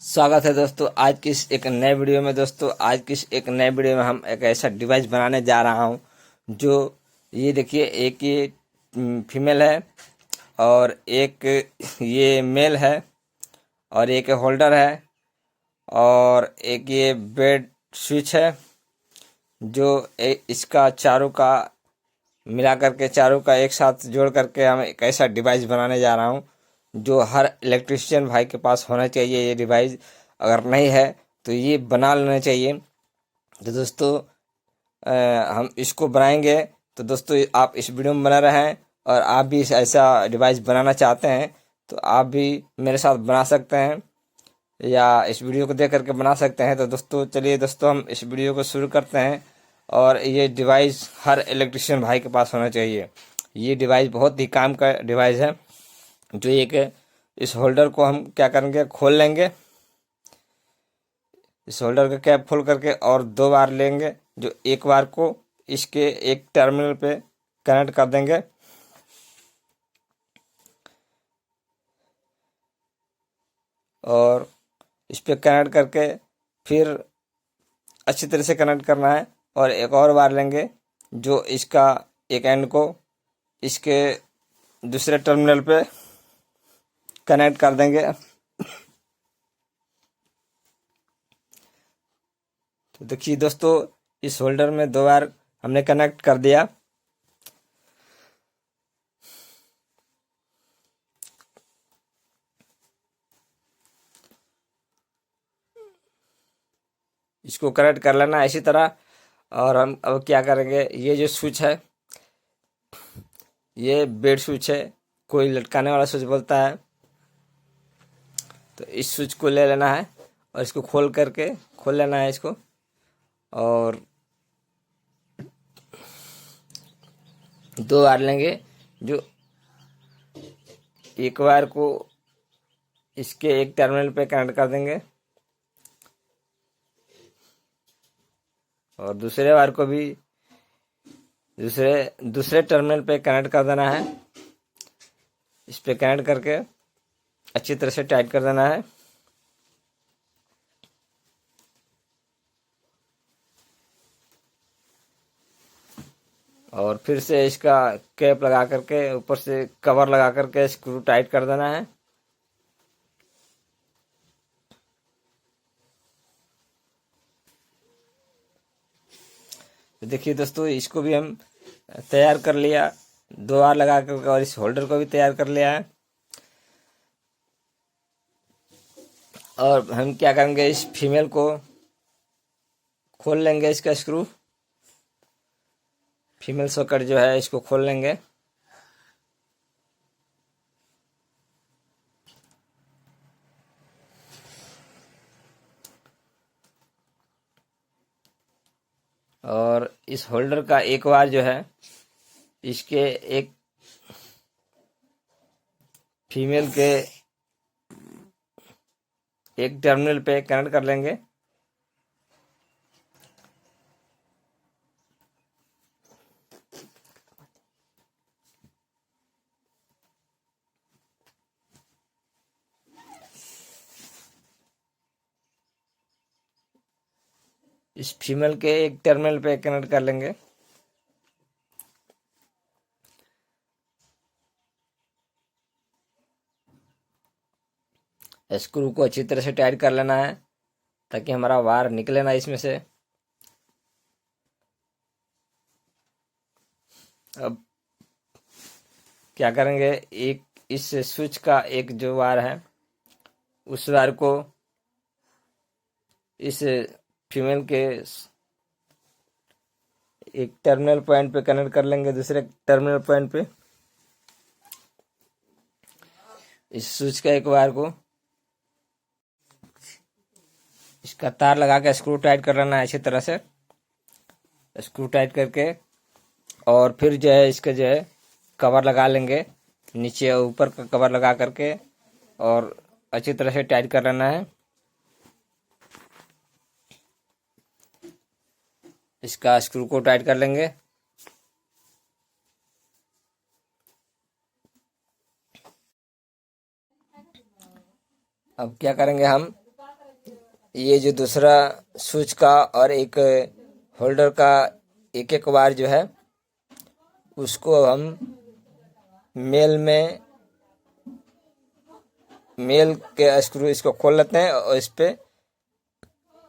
स्वागत है दोस्तों आज की इस एक नए वीडियो में। दोस्तों आज की इस एक नए वीडियो में हम एक ऐसा डिवाइस बनाने जा रहा हूं जो ये देखिए, एक ये फीमेल है और एक ये मेल है और एक होल्डर है और एक ये बेड स्विच है जो इसका चारों का मिला करके, चारों का एक साथ जोड़ करके हम एक ऐसा डिवाइस बनाने जा रहा हूं जो हर इलेक्ट्रिशियन भाई के पास होना चाहिए। ये डिवाइस अगर नहीं है तो ये बना लेना चाहिए। तो दोस्तों हम इसको बनाएंगे। तो दोस्तों आप इस वीडियो में बना रहे हैं और आप भी ऐसा डिवाइस बनाना चाहते हैं तो आप भी मेरे साथ बना सकते हैं या इस वीडियो को देख करके बना सकते हैं। तो दोस्तों चलिए दोस्तों हम इस वीडियो को शुरू करते हैं। और ये डिवाइस हर इलेक्ट्रिशियन भाई के पास होना चाहिए। ये डिवाइस बहुत ही काम का डिवाइस है। जो एक इस होल्डर को हम क्या करेंगे, खोल लेंगे। इस होल्डर का कैप खोल करके और दो बार लेंगे, जो एक बार को इसके एक टर्मिनल पे कनेक्ट कर देंगे और इस पे कनेक्ट करके फिर अच्छी तरह से कनेक्ट करना है। और एक और बार लेंगे जो इसका एक एंड को इसके दूसरे टर्मिनल पे कनेक्ट कर देंगे। तो देखिए दोस्तों, इस होल्डर में दो बार हमने कनेक्ट कर दिया। इसको कनेक्ट कर लेना इसी तरह। और हम अब क्या करेंगे, ये जो स्विच है ये बेड स्विच है, कोई लटकाने वाला स्विच बोलता है। तो इस स्विच को ले लेना है और इसको खोल लेना है इसको। और दो बार लेंगे, जो एक बार को इसके एक टर्मिनल पे कनेक्ट कर देंगे और दूसरे बार को भी दूसरे टर्मिनल पे कनेक्ट कर देना है। इस पे कनेक्ट करके अच्छी तरह से टाइट कर देना है। और फिर से इसका कैप लगा करके ऊपर से कवर लगा करके स्क्रू टाइट कर देना है। तो देखिए दोस्तों, इसको भी हम तैयार कर लिया दो बार लगा करके और इस होल्डर को भी तैयार कर लिया है। और हम क्या करेंगे, इस फीमेल को खोल लेंगे, इसका स्क्रू फीमेल सॉकेट जो है इसको खोल लेंगे। और इस होल्डर का एक बार जो है इसके एक फीमेल के एक टर्मिनल पे कनेक्ट कर लेंगे। इस फीमेल के एक टर्मिनल पे कनेक्ट कर लेंगे। स्क्रू को अच्छी तरह से टाइट कर लेना है ताकि हमारा वायर निकले ना इसमें से। अब क्या करेंगे, एक इस स्विच का एक जो वायर है उस वायर को इस फीमेल के एक टर्मिनल पॉइंट पे कनेक्ट कर लेंगे, दूसरे टर्मिनल पॉइंट पे इस स्विच का एक वायर को इसका तार लगा के स्क्रू टाइट कर लेना है अच्छी तरह से। स्क्रू टाइट करके और फिर जो है इसका जो है कवर लगा लेंगे, नीचे और ऊपर का कवर लगा करके और अच्छी तरह से टाइट कर लेना है। इसका स्क्रू को टाइट कर लेंगे। अब क्या करेंगे, हम ये जो दूसरा स्विच का और एक होल्डर का एक एक वायर जो है उसको हम मेल के स्क्रू इसको खोल लेते हैं और इस पे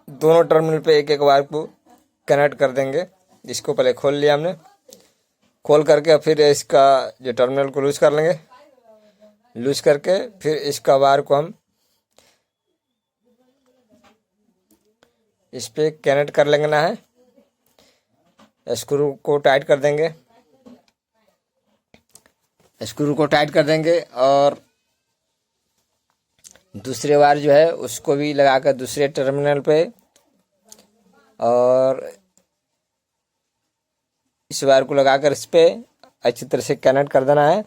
दोनों टर्मिनल पे एक एक वायर को कनेक्ट कर देंगे। इसको पहले खोल लिया हमने, खोल करके फिर इसका जो टर्मिनल को लूज कर लेंगे, लूज करके फिर इसका वायर को हम इस पे कनेक्ट कर लेंगे ना है, स्क्रू को टाइट कर देंगे, स्क्रू को टाइट कर देंगे और दूसरे वायर जो है उसको भी लगाकर दूसरे टर्मिनल पे और इस वायर को लगाकर इस पे अच्छी तरह से कनेक्ट कर देना है।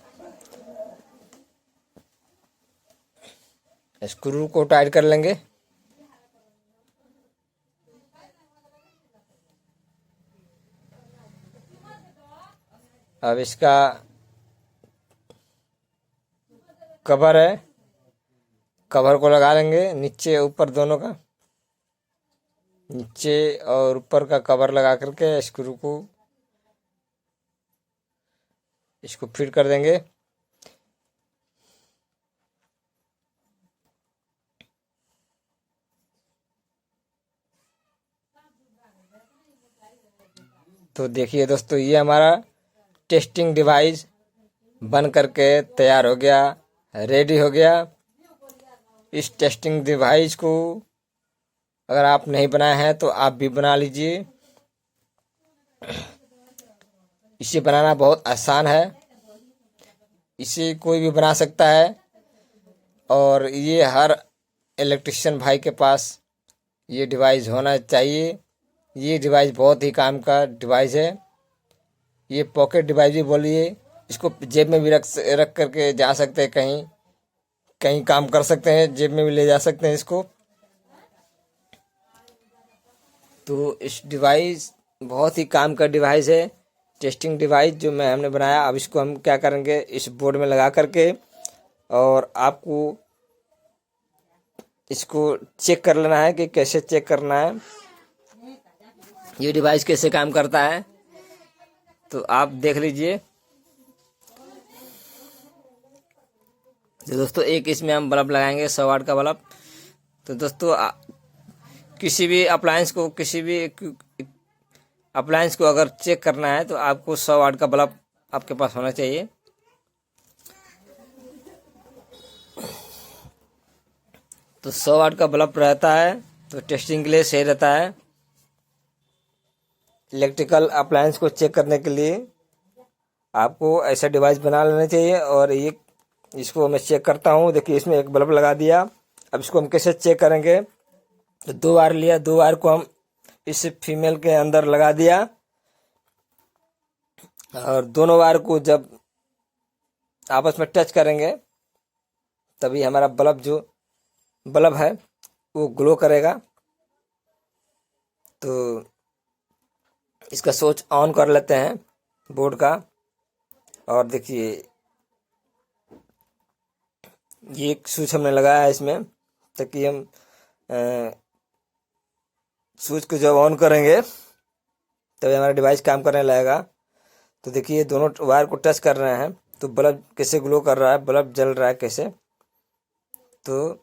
स्क्रू को टाइट कर लेंगे। अब इसका कवर है, कवर को लगा लेंगे नीचे ऊपर दोनों का, नीचे और ऊपर का कवर लगा करके स्क्रू को इसको फिट कर देंगे। तो देखिए दोस्तों, ये हमारा टेस्टिंग डिवाइस बन करके तैयार हो गया, रेडी हो गया। इस टेस्टिंग डिवाइस को अगर आप नहीं बनाए हैं तो आप भी बना लीजिए। इसे बनाना बहुत आसान है, इसे कोई भी बना सकता है और ये हर इलेक्ट्रिशियन भाई के पास ये डिवाइस होना चाहिए। ये डिवाइस बहुत ही काम का डिवाइस है। ये पॉकेट डिवाइस भी बोलिए, इसको जेब में भी रख करके जा सकते हैं, कहीं कहीं काम कर सकते हैं, जेब में भी ले जा सकते हैं इसको। तो इस डिवाइस बहुत ही काम का डिवाइस है, टेस्टिंग डिवाइस जो हमने बनाया। अब इसको हम क्या करेंगे, इस बोर्ड में लगा करके और आपको इसको चेक कर लेना है कि कैसे चेक करना है, ये डिवाइस कैसे काम करता है। तो आप देख लीजिए। तो दोस्तों, एक इसमें हम बल्ब लगाएंगे 100 वाट का बल्ब। तो दोस्तों, किसी भी अप्लायंस को अगर चेक करना है तो आपको 100 वाट का बल्ब आपके पास होना चाहिए। तो 100 वाट का बल्ब रहता है तो टेस्टिंग के लिए सही रहता है। इलेक्ट्रिकल अप्लायंस को चेक करने के लिए आपको ऐसा डिवाइस बना लेना चाहिए। और ये इसको मैं चेक करता हूँ। देखिए, इसमें एक बल्ब लगा दिया। अब इसको हम कैसे चेक करेंगे, तो 2 वायर लिया, 2 वायर को हम इस फीमेल के अंदर लगा दिया और दोनों वायर को जब आपस में टच करेंगे तभी हमारा बल्ब है वो ग्लो करेगा। तो इसका स्विच ऑन कर लेते हैं बोर्ड का। और देखिए, ये एक स्विच हमने लगाया है इसमें, ताकि हम स्विच को जब ऑन करेंगे तभी हमारा डिवाइस काम करने लगेगा। तो देखिए, दोनों वायर को टच कर रहे हैं तो बल्ब कैसे ग्लो कर रहा है, बल्ब जल रहा है कैसे। तो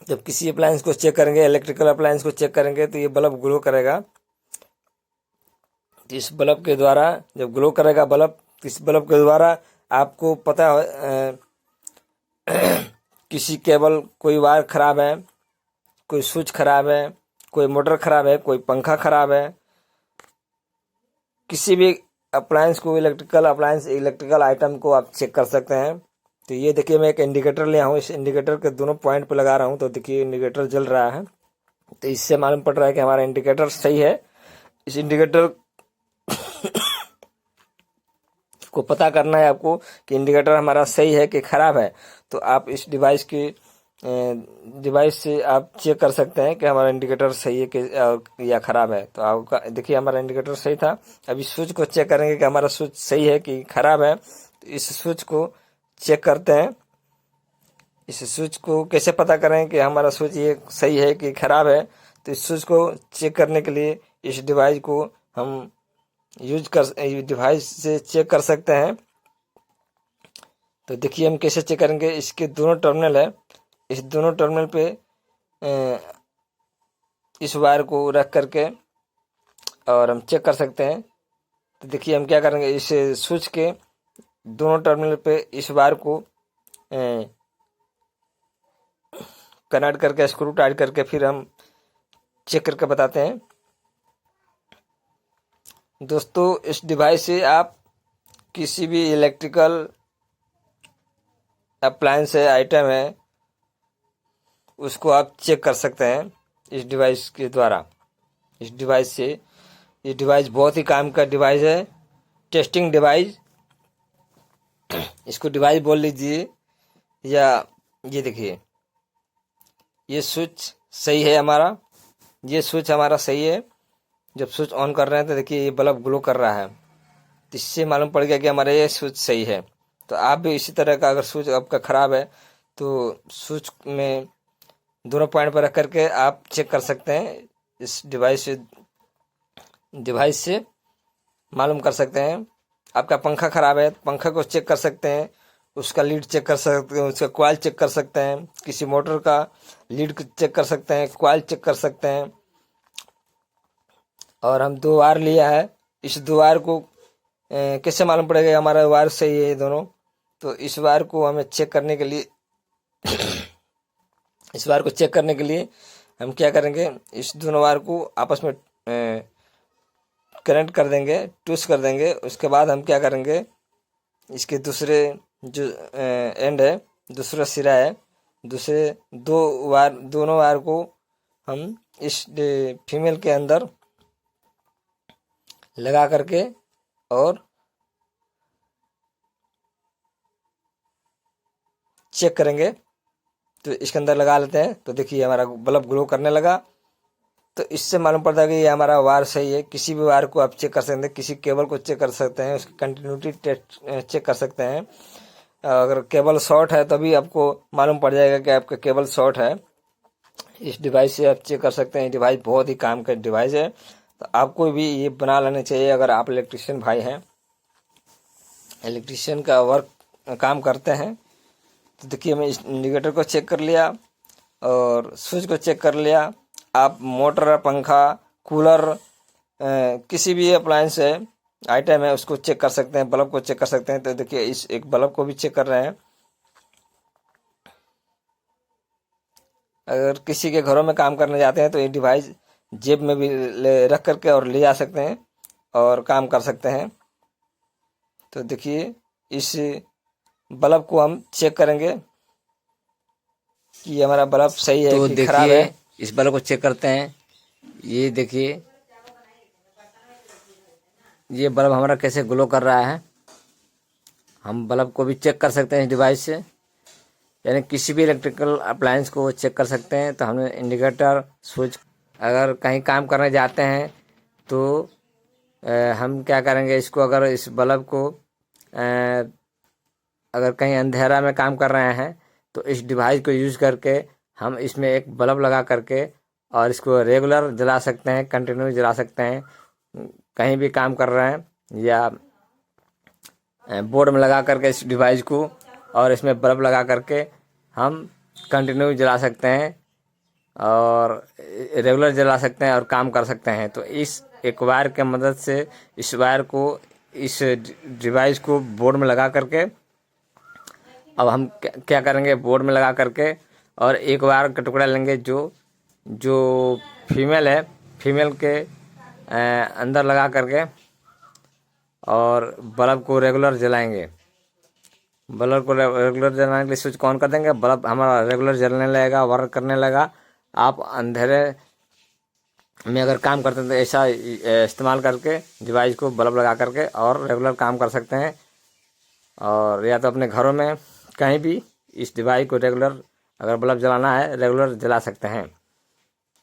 जब किसी अप्लायंस को चेक करेंगे, इलेक्ट्रिकल अप्लायंस को चेक करेंगे, तो ये बल्ब ग्लो करेगा। तो इस बल्ब के द्वारा जब ग्लो करेगा बल्ब, इस बल्ब के द्वारा आपको पता है किसी केबल, कोई वायर खराब है, कोई स्विच खराब है, कोई मोटर खराब है, कोई पंखा खराब है, किसी भी अप्लायंस को, इलेक्ट्रिकल आइटम को आप चेक कर सकते हैं। तो ये देखिए, मैं एक इंडिकेटर लिया हूँ, इस इंडिकेटर के दोनों पॉइंट पे लगा रहा हूँ। तो देखिए, इंडिकेटर जल रहा है, तो इससे मालूम पड़ रहा है कि हमारा इंडिकेटर सही है। इस इंडिकेटर को पता करना है आपको कि इंडिकेटर हमारा सही है कि खराब है। तो आप इस डिवाइस से आप चेक कर सकते हैं कि हमारा इंडिकेटर सही है कि या खराब है। तो आपका देखिए, हमारा इंडिकेटर सही था। अभी स्विच को चेक करेंगे कि हमारा स्विच सही है कि खराब है। तो इस स्विच को चेक करते हैं। इस स्विच को कैसे पता करें कि हमारा स्विच ये सही है कि खराब है। तो इस स्विच को चेक करने के लिए इस डिवाइस को हम डिवाइस से चेक कर सकते हैं। तो देखिए हम कैसे चेक करेंगे। इसके दोनों टर्मिनल है, इस दोनों टर्मिनल पे इस वायर को रख करके और हम चेक कर सकते हैं। तो देखिए हम क्या करेंगे, इस स्विच के दोनों टर्मिनल पे इस वायर को कनेक्ट करके स्क्रू टाइट करके फिर हम चेक करके बताते हैं। दोस्तों इस डिवाइस से आप किसी भी इलेक्ट्रिकल अप्लायंस है, आइटम है, उसको आप चेक कर सकते हैं इस डिवाइस के द्वारा। इस डिवाइस से, ये डिवाइस बहुत ही काम का डिवाइस है, टेस्टिंग डिवाइस इसको डिवाइस बोल लीजिए। या ये देखिए, ये स्विच सही है हमारा, ये स्विच हमारा सही है। जब स्विच ऑन कर रहे हैं तो देखिए ये बल्ब ग्लो कर रहा है, तो इससे मालूम पड़ गया कि हमारा ये स्विच सही है। तो आप भी इसी तरह का, अगर स्विच आपका ख़राब है तो स्विच में दोनों पॉइंट पर रख करके आप चेक कर सकते हैं। इस डिवाइस से मालूम कर सकते हैं। आपका पंखा ख़राब है, पंखा को चेक कर सकते हैं, उसका लीड चेक कर सकते हैं, उसका कॉइल चेक कर सकते हैं, किसी मोटर का लीड चेक कर सकते हैं, कॉइल चेक कर सकते हैं। और हम 2 वायर लिया है, इस 2 वायर को कैसे मालूम पड़ेगा हमारा वायर सही है ये दोनों। तो इस वायर को हमें चेक करने के लिए इस वायर को चेक करने के लिए हम क्या करेंगे, इस दोनों वायर को आपस में कनेक्ट कर देंगे, ट्विस्ट कर देंगे। उसके बाद हम क्या करेंगे, इसके दूसरे जो एंड है, दूसरा सिरा है, दूसरे दोनों वायर को हम इस फीमेल के अंदर लगा करके और चेक करेंगे। तो इसके अंदर लगा लेते हैं, तो देखिए हमारा बल्ब ग्लो करने लगा। तो इससे मालूम पड़ता है कि ये हमारा वायर सही है। किसी भी वायर को आप चेक कर सकते हैं, किसी केबल को चेक कर सकते हैं, उसकी कंटिन्यूटी चेक कर सकते हैं। अगर केबल शॉर्ट है तो भी आपको मालूम पड़ जाएगा कि आपका केबल शॉर्ट है। इस डिवाइस से आप चेक कर सकते हैं। ये डिवाइस बहुत ही काम का डिवाइस है, तो आपको भी ये बना लेना चाहिए अगर आप इलेक्ट्रिशियन भाई हैं, इलेक्ट्रिशियन का वर्क काम करते हैं। तो देखिए मैं इस इंडिकेटर को चेक कर लिया और स्विच को चेक कर लिया। आप मोटर, पंखा, कूलर, किसी भी अप्लायंस है, आइटम है, उसको चेक कर सकते हैं, बल्ब को चेक कर सकते हैं। तो देखिए इस एक बल्ब को भी चेक कर रहे हैं। अगर किसी के घरों में काम करने जाते हैं तो ये डिवाइस जेब में भी रख करके और ले जा सकते हैं और काम कर सकते हैं। तो देखिए इस बल्ब को हम चेक करेंगे कि हमारा बल्ब सही है कि खराब है। इस बल्ब को चेक करते हैं। ये देखिए ये बल्ब हमारा कैसे ग्लो कर रहा है। हम बल्ब को भी चेक कर सकते हैं इस डिवाइस से, यानी किसी भी इलेक्ट्रिकल अप्लायंस को चेक कर सकते हैं। तो हमने इंडिकेटर, स्विच, अगर कहीं काम करने जाते हैं तो हम क्या करेंगे, इसको अगर इस बल्ब को अगर कहीं अंधेरा में काम कर रहे हैं तो इस डिवाइस को यूज़ करके हम इसमें एक बल्ब लगा करके और इसको रेगुलर जला सकते हैं, कंटिन्यू जला सकते हैं। कहीं भी काम कर रहे हैं या बोर्ड में लगा करके इस डिवाइस को और इसमें बल्ब लगा करके हम कंटिन्यू जला सकते हैं और रेगुलर जला सकते हैं और काम कर सकते हैं। तो इस एक वायर के मदद से इस वायर को, इस डिवाइस को बोर्ड में लगा करके अब हम क्या करेंगे, बोर्ड में लगा करके और एक वायर का टुकड़ा लेंगे जो फीमेल है, फीमेल के अंदर लगा करके और बल्ब को रेगुलर जलाएंगे। बल्ब को रेगुलर जलाने के लिए स्विच ऑन कर देंगे, बल्ब हमारा रेगुलर जलने लगेगा, वर्क करने लगा। आप अंधेरे में अगर काम करते हैं तो ऐसा इस्तेमाल करके डिवाइस को बल्ब लगा करके और रेगुलर काम कर सकते हैं। और या तो अपने घरों में कहीं भी इस डिवाइस को रेगुलर, अगर बल्ब जलाना है, रेगुलर जला सकते हैं।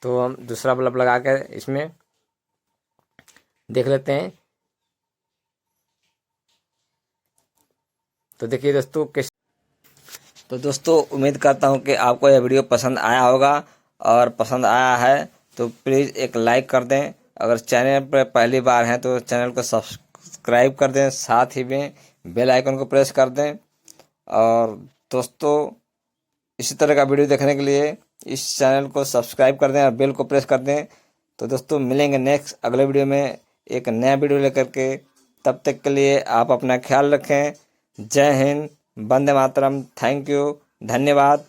तो हम दूसरा बल्ब लगा के इसमें देख लेते हैं। तो देखिए दोस्तों तो दोस्तों उम्मीद करता हूँ कि आपको यह वीडियो पसंद आया होगा, और पसंद आया है तो प्लीज़ एक लाइक कर दें। अगर चैनल पर पहली बार हैं तो चैनल को सब्सक्राइब कर दें, साथ ही में बेल आइकन को प्रेस कर दें। और दोस्तों इसी तरह का वीडियो देखने के लिए इस चैनल को सब्सक्राइब कर दें और बेल को प्रेस कर दें। तो दोस्तों मिलेंगे नेक्स्ट अगले वीडियो में एक नया वीडियो लेकर के। तब तक के लिए आप अपना ख्याल रखें। जय हिंद, वंदे मातरम, थैंक यू, धन्यवाद।